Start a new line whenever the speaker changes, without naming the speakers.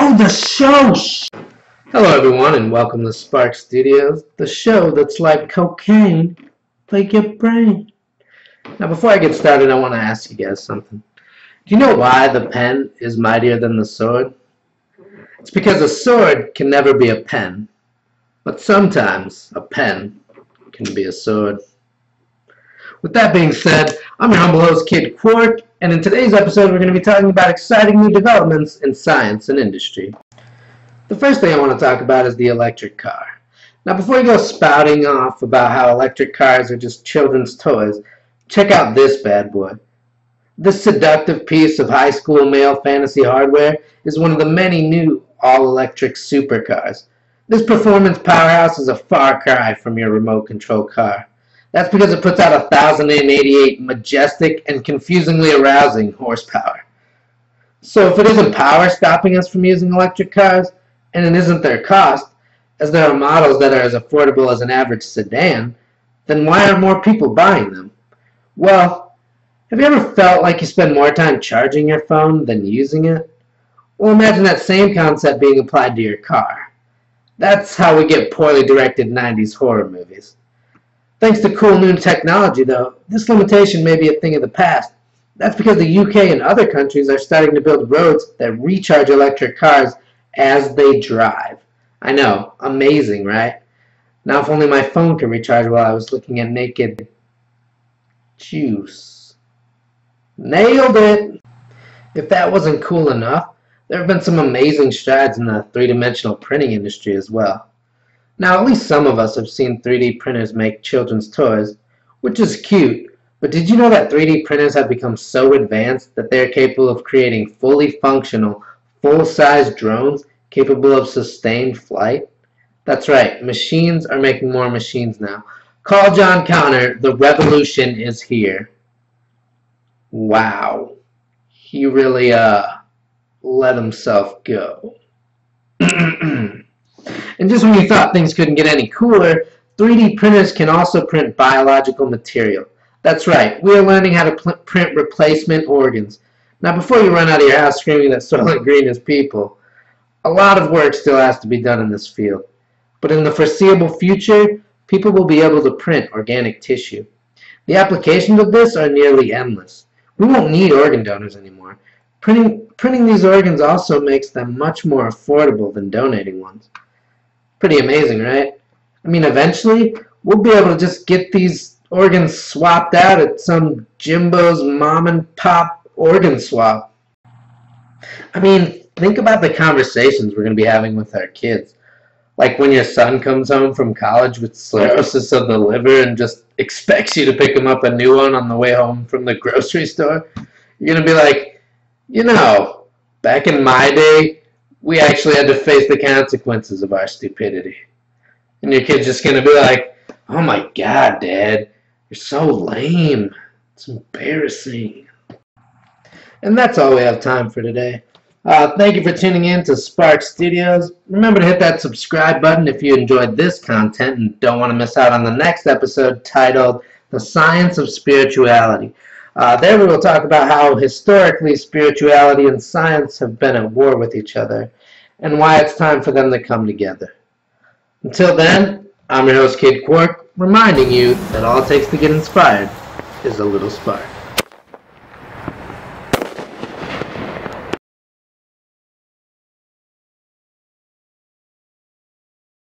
Oh, the show!
Hello everyone and welcome to Spark Studios, the show that's like cocaine, like your brain. Now before I get started, I want to ask you guys something. Do you know why the pen is mightier than the sword? It's because a sword can never be a pen, but sometimes a pen can be a sword. With that being said, I'm your humble host, Kid Quark, and in today's episode we're going to be talking about exciting new developments in science and industry. The first thing I want to talk about is the electric car. Now before you go spouting off about how electric cars are just children's toys, check out this bad boy. This seductive piece of high school male fantasy hardware is one of the many new all-electric supercars. This performance powerhouse is a far cry from your remote control car. That's because it puts out 1,088 majestic and confusingly arousing horsepower. So if it isn't power stopping us from using electric cars, and it isn't their cost, as there are models that are as affordable as an average sedan, then why are more people buying them? Well, have you ever felt like you spend more time charging your phone than using it? Well, imagine that same concept being applied to your car. That's how we get poorly directed 90s horror movies. Thanks to cool new technology, though, this limitation may be a thing of the past. That's because the UK and other countries are starting to build roads that recharge electric cars as they drive. I know, amazing, right? Now if only my phone could recharge while I was looking at naked juice. Nailed it! If that wasn't cool enough, there have been some amazing strides in the three-dimensional printing industry as well. Now at least some of us have seen 3D printers make children's toys, which is cute, but did you know that 3D printers have become so advanced that they are capable of creating fully functional, full-size drones capable of sustained flight? That's right, machines are making more machines now. Call John Connor, the revolution is here. Wow. He really, let himself go. And just when you thought things couldn't get any cooler, 3D printers can also print biological material. That's right, we are learning how to print replacement organs. Now before you run out of your house screaming that Soylent Green is people, a lot of work still has to be done in this field. But in the foreseeable future, people will be able to print organic tissue. The applications of this are nearly endless. We won't need organ donors anymore. Printing these organs also makes them much more affordable than donating ones. Pretty amazing, right? I mean, eventually, we'll be able to just get these organs swapped out at some Jimbo's mom and pop organ swap. I mean, think about the conversations we're going to be having with our kids. Like when your son comes home from college with cirrhosis of the liver and just expects you to pick him up a new one on the way home from the grocery store. You're going to be like, you know, back in my day, we actually had to face the consequences of our stupidity. And your kid's just going to be like, oh my God, Dad, you're so lame. It's embarrassing. And that's all we have time for today. Thank you for tuning in to Spark Studios. Remember to hit that subscribe button if you enjoyed this content and don't want to miss out on the next episode titled The Science of Spirituality. There we will talk about how historically spirituality and science have been at war with each other and why it's time for them to come together. Until then, I'm your host Kid Quark, reminding you that all it takes to get inspired is a little spark.